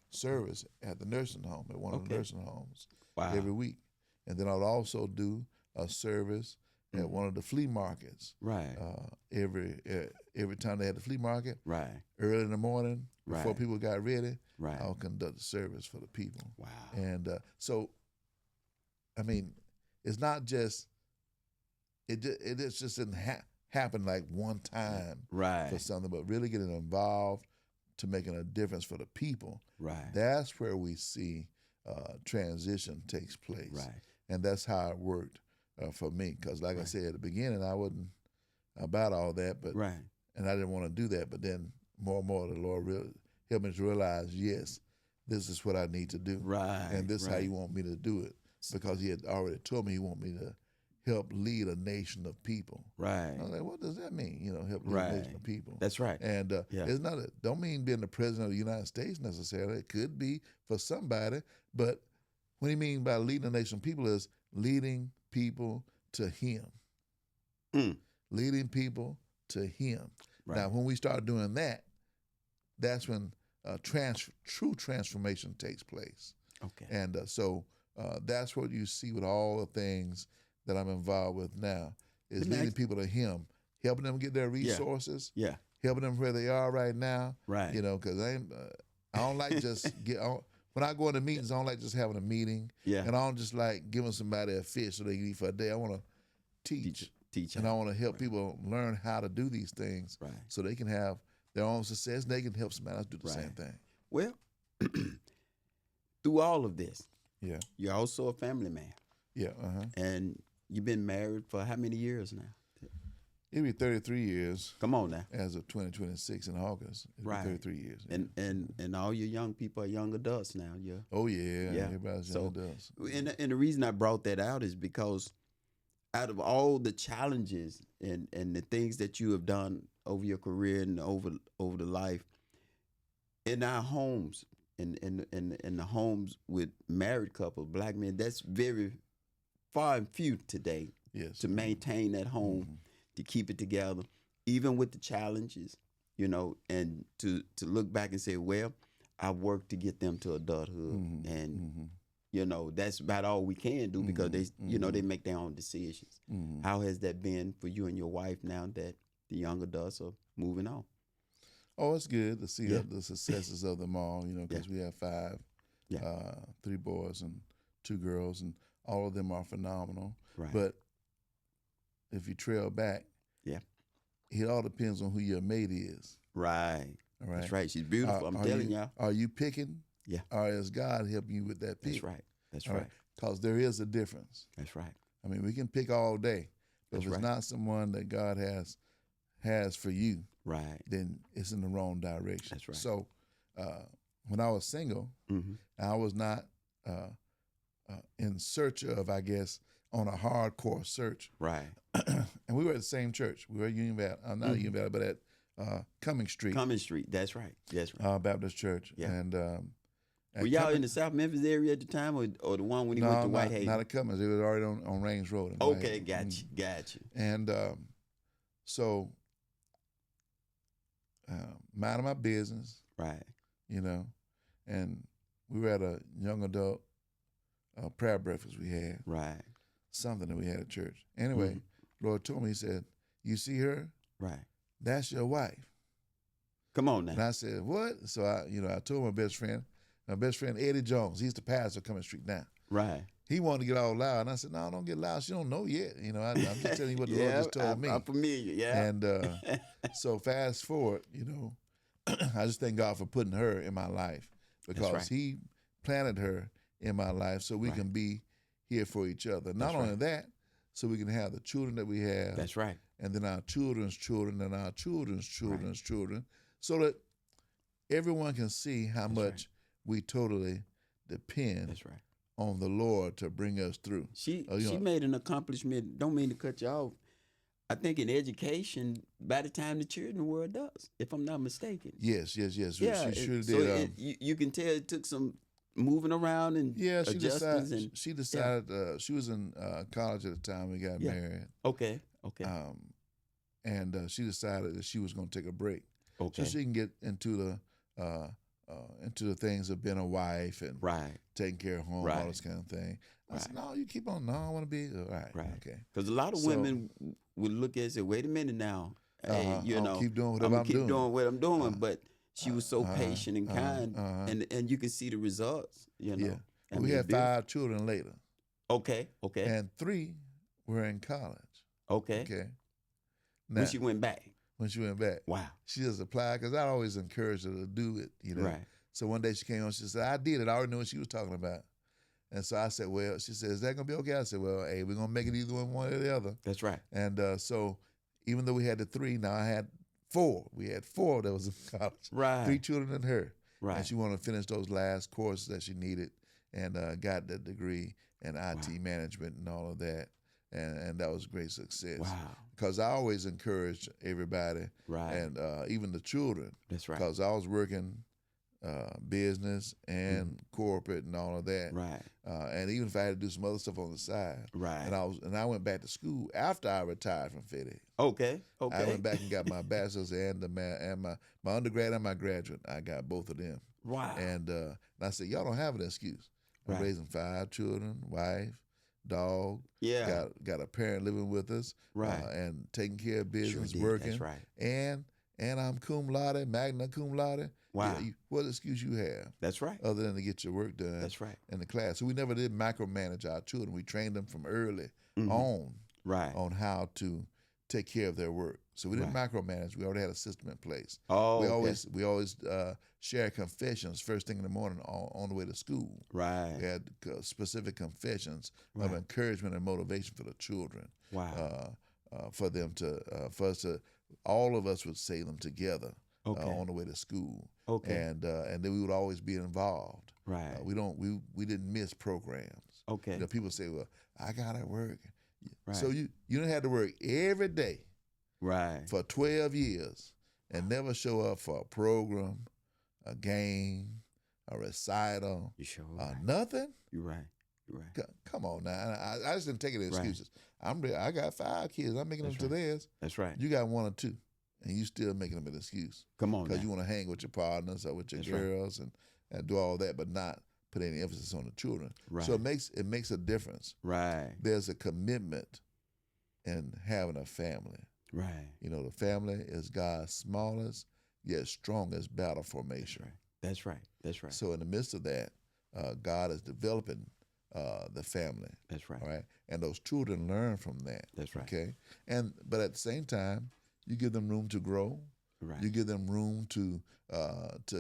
service at the nursing home, at one of the nursing homes, every week. And then I would also do a service at one of the flea markets. Every time they had the flea market, early in the morning, before people got ready, I would conduct a service for the people. And so, I mean, it's not just, it just didn't happen like one time for something, but really getting involved to making a difference for the people. That's where we see transition takes place. And that's how it worked for me. Because like I said at the beginning, I wasn't about all that, but and I didn't want to do that. But then more and more, the Lord helped me to realize, yes, this is what I need to do. And this is how you want me to do it. Because he had already told me he wanted me to help lead a nation of people. I was like, what does that mean? Help lead a nation of people. That's right. And it's not don't mean being the president of the United States necessarily. It could be for somebody, but what do you mean by leading a nation of people is leading people to him. Leading people to him. Now, when we start doing that, that's when true transformation takes place. And so that's what you see with all the things that I'm involved with now, is leading people to him, helping them get their resources, helping them where they are right now. Because I don't like just when I go into meetings, I don't like just having a meeting. And I don't just like giving somebody a fish so they can eat for a day. I want to teach. And I want to help people learn how to do these things so they can have their own success and they can help somebody else do the same thing. Well, through all of this, you're also a family man. And you've been married for how many years now? It'll be 33 years. Come on now. As of 2026 in August. It'll be 33 years. And all your young people are young adults now. Oh, yeah. Everybody's young adults. And the reason I brought that out is because out of all the challenges and the things that you have done over your career and over the life, in our homes, in the homes with married couples, black men, that's very far and few today to maintain that home, to keep it together, even with the challenges, you know, and to look back and say, well, I worked to get them to adulthood, and you know, that's about all we can do because they, you know, they make their own decisions. How has that been for you and your wife now that the young adults are moving on? Oh, it's good to see the successes of them all, you know, because we have 5, 3 boys and 2 girls, and all of them are phenomenal. Right. But if you trail back, it all depends on who your mate is. Right. All right. That's right. She's beautiful. I'm telling y'all. Are you picking? Yeah. Or is God helping you with that pick? That's right. That's right. Because there is a difference. That's right. I mean, we can pick all day, but if it's not someone that God has for you, then it's in the wrong direction. That's right. So when I was single, I was not in search of, I guess, on a hardcore search. Right. And we were at the same church. We were at Union Valley, not Union Valley, but at Cumming Street. Cumming Street. That's right. That's right. Baptist Church. Yeah. And were y'all in the South Memphis area at the time, or the one when he went to Whitehaven? Not at Cummings. It was already on Range Road. Okay, got you. And so, minding my business, right? You know, and we were at a young adult prayer breakfast we had, right? Something that we had at church. Anyway, Lord told me, He said, "You see her? Right. That's your wife." Come on now. And I said, "What?" So I told my best friend Eddie Jones. He's the pastor of Cumming Street now. Right. He wanted to get all loud, and I said, "No, don't get loud. She don't know yet. You know, I'm just telling you what the Lord just told me." I'm familiar. Yeah. And so fast forward, you know, I just thank God for putting her in my life because He planted her in my life so we can be here for each other. Not only that, so we can have the children that we have. That's right. And then our children's children and our children's children's children, so that everyone can see how much we totally depend on the Lord to bring us through. She made an accomplishment. Don't mean to cut you off. I think in education, by the time the children were adults, if I'm not mistaken. Yes. Yeah, she sure so did. You can tell it took some moving around and adjustments. She decided she was in college at the time we got married. Okay. And she decided that she was going to take a break, so she can get into the things of being a wife and taking care of home, all this kind of thing. I said, "No, you keep on. No, I want to be all right." Okay. Because a lot of women would look at it and say, "Wait a minute now, hey, you know, keep doing what I'm I'm keep doing what I'm doing." But she was so patient and kind, and you can see the results. You know. Yeah. We had 5 children later. Okay. And 3 were in college. Okay. Now, when she went back. Wow. She just applied because I always encouraged her to do it, you know. Right. So one day she came on, she said, "I did it. I already knew what she was talking about." And so I said, "Well," she said, "Is that going to be okay?" I said, "Well, hey, we're going to make it either one or the other." That's right. And so even though we had the 3, now I had 4. We had 4 that was in college. Right. 3 children and her. Right. And she wanted to finish those last courses that she needed and got that degree in IT management and all of that. And that was great success. Wow. Because I always encouraged everybody, and even the children. That's right. Because I was working business and corporate and all of that. Right. And even if I had to do some other stuff on the side. Right. And I went back to school after I retired from FedEx. Okay. I went back and got my bachelor's and my undergrad and my graduate. I got both of them. Wow. And I said, y'all don't have an excuse. I'm raising 5 children, wife, dog. Yeah. Got a parent living with us. Right. And taking care of business, working. That's right. And I'm cum laude, magna cum laude. Wow. What excuse you have? That's right. Other than to get your work done. That's right. In the class. So we never did micromanage our children. We trained them from early on. Right. On how to take care of their work. So we didn't micromanage. We already had a system in place. Oh, we always share confessions first thing in the morning on the way to school. Right. We had specific confessions of encouragement and motivation for the children. Wow. For them to, all of us would say them together on the way to school. Okay. And then we would always be involved. Right. We didn't miss programs. Okay. You know, people say, "Well, I gotta work." Right. So you didn't have to work every day. Right. For 12 years and never show up for a program, a game, a recital, nothing. You're right. Come on now. I just didn't take it as excuses. I got 5 kids. I'm making them to theirs. That's right. You got 1 or 2. and you still making them an excuse. Come on, because you want to hang with your partners or with your girls and do all that, but not put any emphasis on the children. Right. So it makes a difference. Right. There's a commitment in having a family. Right. You know, the family is God's smallest yet strongest battle formation. That's right. That's right. So in the midst of that, God is developing the family. That's right. All right. And those children learn from that. That's right. Okay. But at the same time, you give them room to grow. Right. You give them room to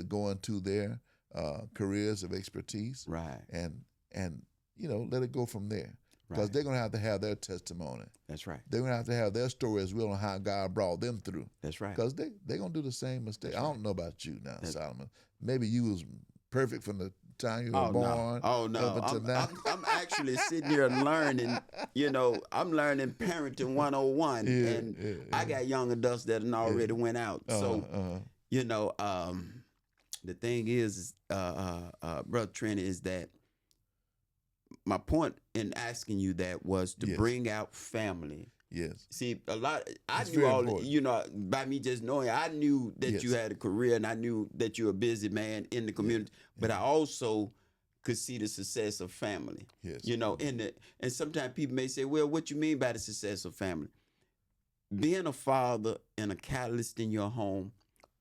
go into their careers of expertise. Right. And let it go from there. Because Right. they're going to have their testimony. That's right. They're going to have their story as well on how God brought them through. That's right. Because they're going to do the same mistake. I don't know about you now, Solomon. Maybe you was perfect from the time you were born. Oh, no. Up until now. I'm actually sitting here learning, I'm learning parenting 101. And I got young adults that already went out. So, the thing is, Brother Trennie, is that my point in asking you that was to bring out family. Yes. See, a lot. I It's knew very all. important. By me just knowing, I knew that you had a career, and I knew that you're a busy man in the community. But I also could see the success of family. Yes. And sometimes people may say, "Well, what you mean by the success of family?" Being a father and a catalyst in your home,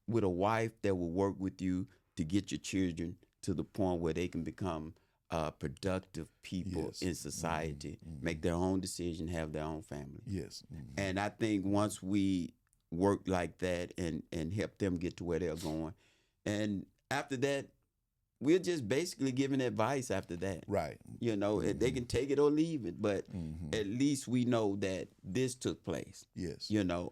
with a wife that will work with you to get your children to the point where they can become productive people in society, make their own decision, have their own family. Yes. And I think once we work like that and help them get to where they're going, and after that, we're just basically giving advice after that. Right. They can take it or leave it, but at least we know that this took place. Yes.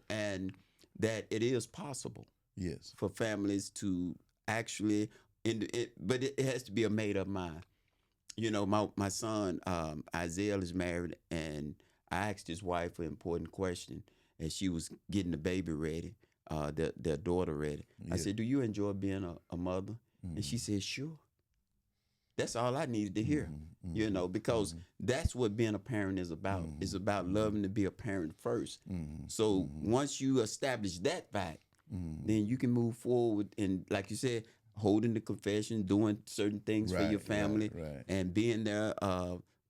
And that it is possible. Yes. For families to actually, but it has to be a made up mind. My son, Isaiah, is married, and I asked his wife an important question as she was getting the baby ready, their daughter ready. I said, "Do you enjoy being a mother?" And she said, "Sure." That's all I needed to hear, because that's what being a parent is about. It's about loving to be a parent first. So once you establish that fact, then you can move forward and, like you said, holding the confession, doing certain things for your family, and being there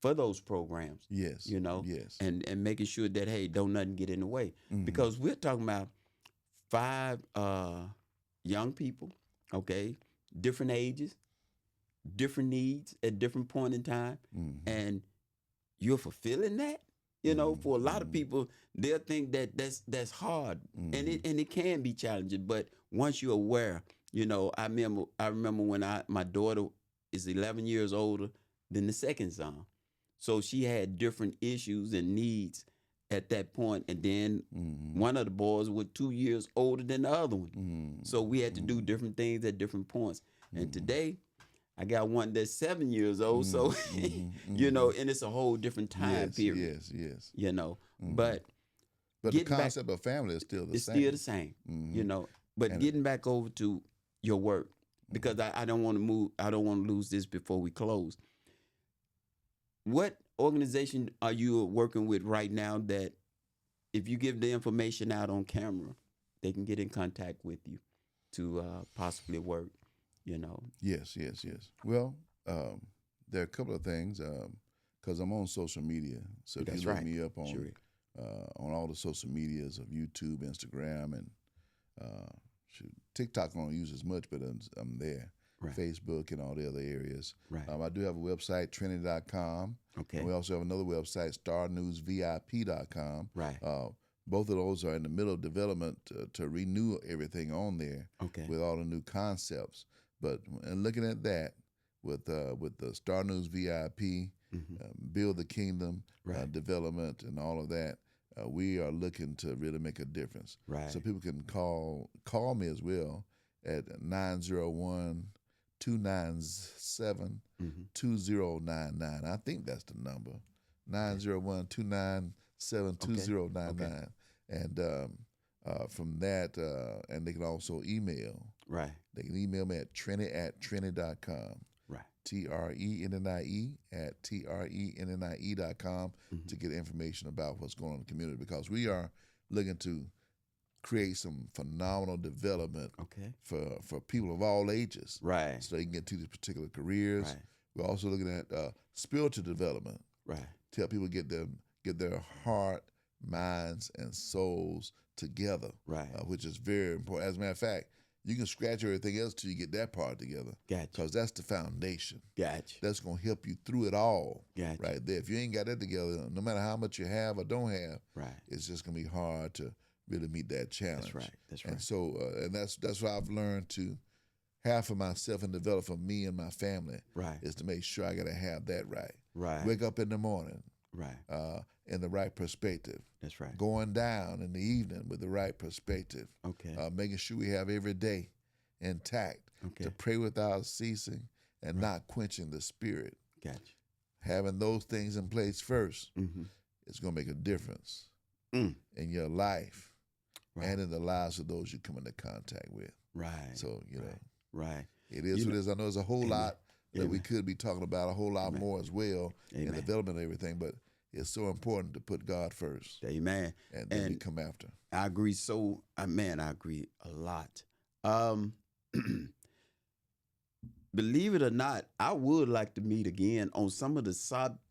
for those programs. Yes. Yes. And making sure that, hey, don't nothing get in the way. Because we're talking about 5 young people, okay, different ages, different needs at different point in time, and you're fulfilling that. For a lot of people, they'll think that that's hard, and it can be challenging. But once you're aware, I remember when my daughter is 11 years older than the second son, so she had different issues and needs at that point, and then one of the boys was 2 years older than the other one, so we had to do different things at different points. And today, I got one that's 7 years old, so and it's a whole different time period. Yes. But the concept of family is still the same. It's still the same, But getting back over to your work, because I don't want to move. I don't want to lose this before we close. What organization are you working with right now that, if you give the information out on camera, they can get in contact with you to possibly work? Yes. Well, there are a couple of things because I'm on social media. So if you look me up on all the social medias of YouTube, Instagram, and TikTok, I don't use as much, but I'm there. Facebook and all the other areas. I do have a website, Trennie.com. Okay. And we also have another website, StarNewsVIP.com. Both of those are in the middle of development to renew everything on there with all the new concepts. But and looking at that with the Star News VIP, Build the Kingdom, development, and all of that, we are looking to really make a difference. So people can call me as well at 901-297-2099. I think that's the number, 901-297-2099. And from that, and they can also email. They can email me at Trennie@Trennie.com. TRENNIE@TRENNIE.com to get information about what's going on in the community, because we are looking to create some phenomenal development Okay. for people of all ages. Right. So they can get to these particular careers. Right. We're also looking at spiritual development Right. to help people get their heart, minds, and souls together. Right. Which is very important. As a matter of fact, you can scratch everything else till you get that part together. Gotcha. Because that's the foundation. Gotcha. That's going to help you through it all. Gotcha. Right there. If you ain't got that together, no matter how much you have or don't have, Right. it's just going to be hard to really meet that challenge. That's right. That's right. And so, and that's what I've learned to have for myself and develop for me and my family. Right. Is to make sure I got to have that right. Right. Wake up in the morning. Right. In the right perspective. That's right. Going down in the evening with the right perspective. Okay. Making sure we have every day intact. Okay. To pray without ceasing and not quenching the spirit. Gotcha. Having those things in place first, it's going to make a difference in your life and in the lives of those you come into contact with. Right. So, you know, right. It is what it is. I know there's a whole lot that we could be talking about, a whole lot more as well in the development of everything, but it's so important to put God first. Amen. And then we come after. I agree. I agree a lot. Believe it or not, I would like to meet again on some of the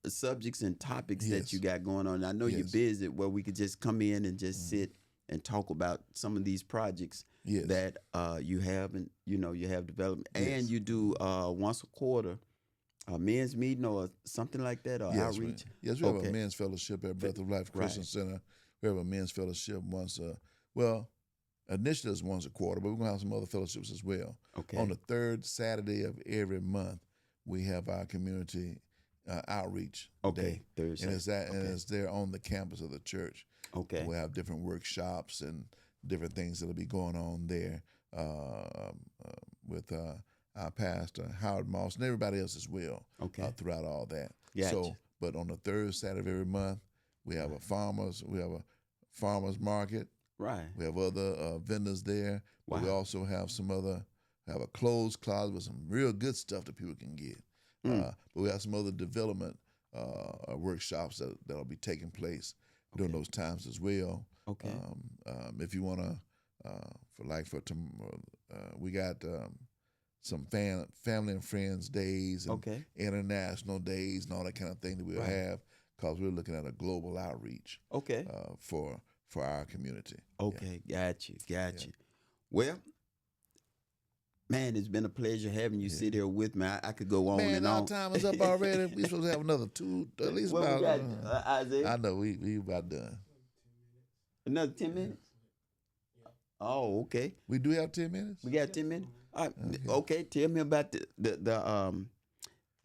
subjects and topics that you got going on. I know you're busy, where we could just come in and just sit and talk about some of these projects that you have, and you have development, and you do once a quarter a men's meeting or something like that, or outreach. Yes, we have a men's fellowship at Breath of Life Christian Center. We have a men's fellowship once. Initially it's once a quarter, but we're gonna have some other fellowships as well. Okay. On the third Saturday of every month, we have our community outreach day. Thursday. And it's there on the campus of the church. Okay. We'll have different workshops and different things that'll be going on there with our pastor, Howard Moss, and everybody else as well. Okay. Throughout all that. Gotcha. So, but on the third Saturday of every month, we have a farmers market. Right. We have other vendors there. But we also have have a clothes closet with some real good stuff that people can get. But we have some other development workshops that'll be taking place during those times as well. Okay. If you want to, we got some family and friends days and international days and all that kind of thing that we'll have, because we're looking at a global outreach. Okay. For our community. Okay, got you. Well, man, it's been a pleasure having you sit here with me. I could go on and on. Our time is up already. We're supposed to have another two, at least what about. We got, Isaiah? I know we about done. Another 10 minutes? Oh, okay. We do have 10 minutes? We got 10 minutes? All right. Okay, tell me about the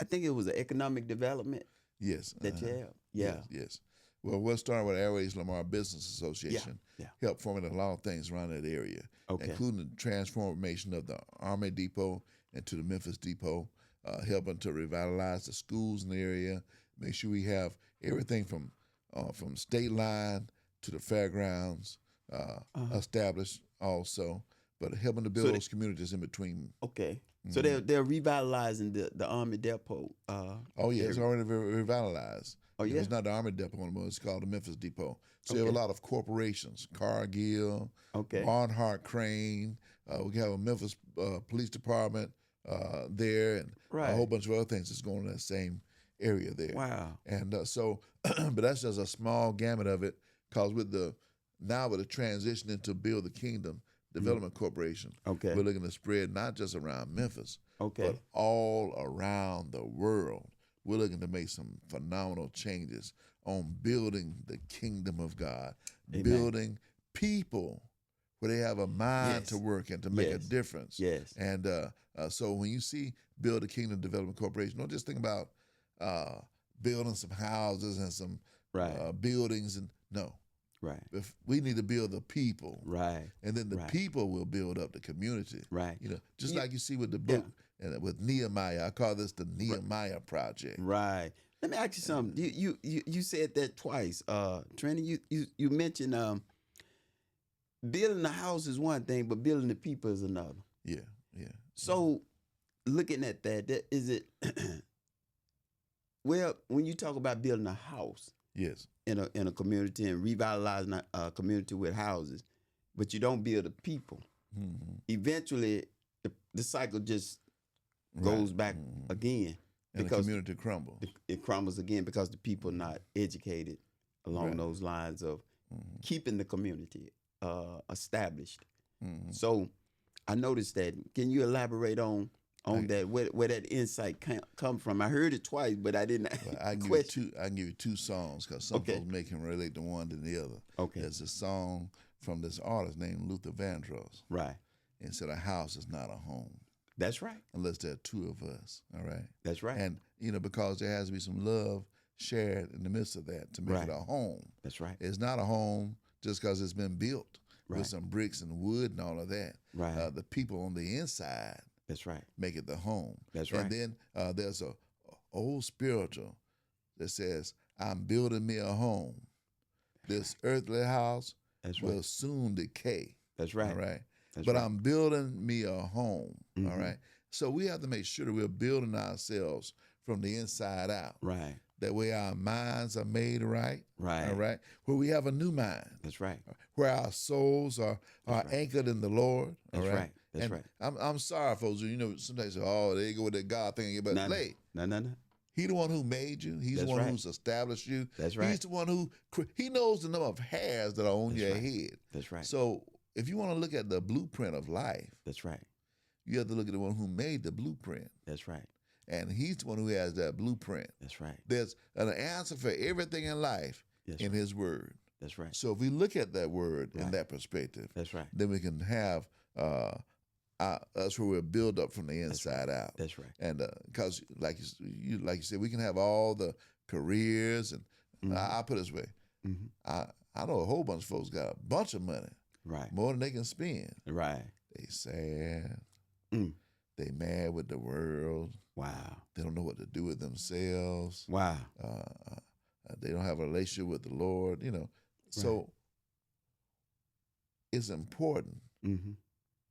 I think it was an economic development. Yes. That you have. Yeah. Yes. Well, we're starting with Airways Lamar Business Association. Help forming a lot of things around that area, including the transformation of the Army Depot into the Memphis Depot, helping to revitalize the schools in the area, make sure we have everything from state line to the fairgrounds established also, but helping to build those communities in between. Okay. So they're revitalizing the Army Depot. It's already revitalized. Oh, yeah? It's not the Army Depot anymore. It's called the Memphis Depot. So you have a lot of corporations, Cargill, Barnhart Crane. We have a Memphis Police Department there, and a whole bunch of other things that's going in that same area there. Wow. And but that's just a small gamut of it, because with the transition into Build the Kingdom Development Corporation, we're looking to spread not just around Memphis, but all around the world. We're looking to make some phenomenal changes on building the kingdom of God, building people where they have a mind to work and to make a difference. Yes. And so when you see Build the Kingdom Development Corporation, don't just think about building some houses and some buildings. Right. If we need to build the people. Right. And then the people will build up the community. Right. Just like you see with the book. And with Nehemiah, I call this the Nehemiah Project. Right. Let me ask you something. You said that twice, Trennie. You mentioned building the house is one thing, but building the people is another. Yeah. So, looking at that, is it? Well, when you talk about building a house, yes, in a community and revitalizing a community with houses, but you don't build the people. Eventually, the cycle just goes back again. And the community crumbles. It crumbles again because the people are not educated along those lines of keeping the community established. So I noticed that. Can you elaborate on that, where that insight come from? I heard it twice, but I didn't. Well, I can give you two songs because some folks may can relate to one to the other. Okay. There's a song from this artist named Luther Vandross. Right. And said, a house is not a home. That's right. Unless there are two of us. All right. That's right. And, because there has to be some love shared in the midst of that to make it a home. That's right. It's not a home just because it's been built with some bricks and wood and all of that. Right. The people on the inside. That's right. Make it the home. That's right. And then there's a old spiritual that says, I'm building me a home. This earthly house will soon decay. That's right. All right. But I'm building me a home. All right. So we have to make sure that we're building ourselves from the inside out. Right. That way our minds are made right. Right. All right. Where we have a new mind. That's right. Where our souls are anchored in the Lord. That's all right. That's and right. I'm sorry, folks. Sometimes they say, they go with that God thing. But No. He the one who made you. He's the one who's established you. That's right. He's the one he knows the number of hairs that are on your head. That's right. So if you want to look at the blueprint of life, that's right. You have to look at the one who made the blueprint. That's right. And he's the one who has that blueprint. That's right. There's an answer for everything in life in his word. That's right. So if we look at that word in that perspective, that's right. Then we can have us where we're built up from the inside out. That's right. And because like you said, we can have all the careers and I put it this way. I know a whole bunch of folks got a bunch of money. Right. More than they can spend. Right. They sad. They mad with the world. Wow. They don't know what to do with themselves. Wow. They don't have a relationship with the Lord, So it's important,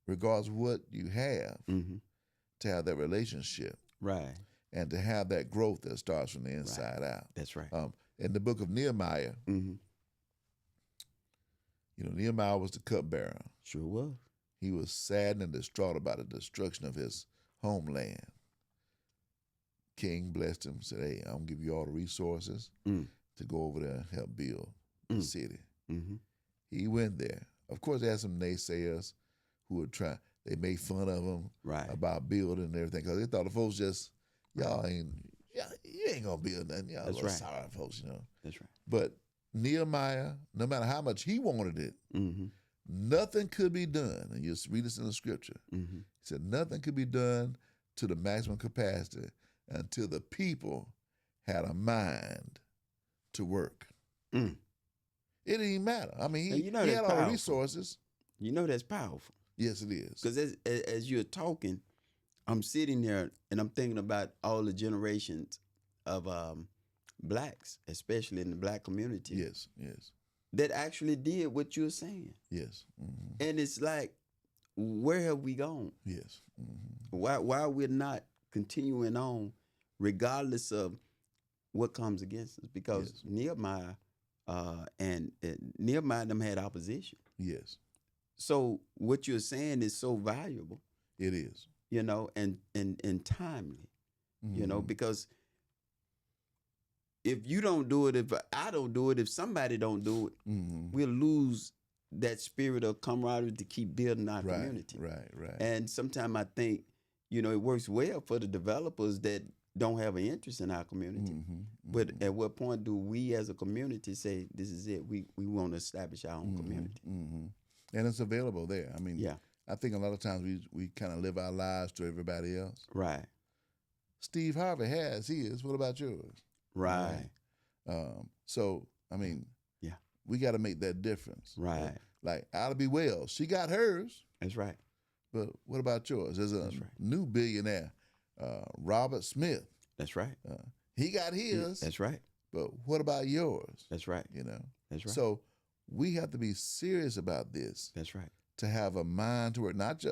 regardless of what you have, to have that relationship. Right. And to have that growth that starts from the inside out. That's right. In the book of Nehemiah, Nehemiah was the cupbearer. Sure was. He was saddened and distraught about the destruction of his homeland. King blessed him, said, hey, I'm going to give you all the resources to go over there and help build the city. He went there. Of course, there had some naysayers who would try. They made fun of him about building and everything because they thought the folks just, you ain't going to build nothing. Y'all That's right. Sorry, folks, That's right. But Nehemiah, no matter how much he wanted it, nothing could be done. And you read this in the scripture. He said nothing could be done to the maximum capacity until the people had a mind to work. It didn't even matter. I mean, he had all the resources. That's powerful. Yes, it is. Because as you're talking, I'm sitting there and I'm thinking about all the generations of blacks, especially in the black community. Yes. That actually did what you're saying. Yes. And it's like, where have we gone? Yes. Why we're not continuing on, regardless of what comes against us? Because Nehemiah and Nehemiah them had opposition. Yes. So what you're saying is so valuable. It is. And timely. Because if you don't do it, if I don't do it, if somebody don't do it, we'll lose that spirit of camaraderie to keep building our community. Right. And sometimes I think, it works well for the developers that don't have an interest in our community. But at what point do we as a community say, this is it, we want to establish our own community? And it's available there. I mean, I think a lot of times we kind of live our lives to everybody else. Right. Steve Harvey has his. What about yours? Right. So, I mean, we got to make that difference. Right. Like Ida B. Wells, she got hers. That's right. But what about yours? There's a new billionaire, Robert Smith. That's right. He got his. That's right. But what about yours? That's right. That's right. So we have to be serious about this. That's right. To have a mind to work, not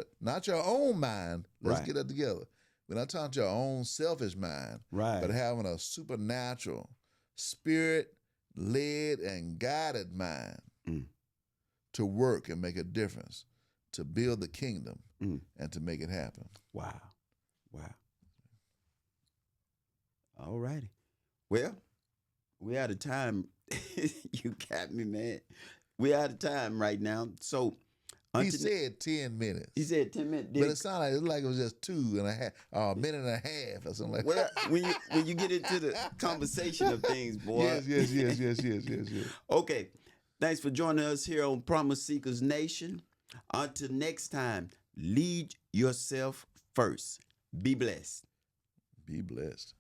your own mind. Let's get that together. We're not talking your own selfish mind, but having a supernatural, spirit-led and guided mind to work and make a difference, to build the kingdom and to make it happen. Wow. Wow. All righty. Well, we out of time. You got me, man. We out of time right now. So he said 10 minutes. He said 10 minutes. But it sounded like it was just 2.5, a minute and a half or something like that. Well, when you get into the conversation of things, boy. Yes. Okay. Thanks for joining us here on Promise Seekers Nation. Until next time, lead yourself first. Be blessed. Be blessed.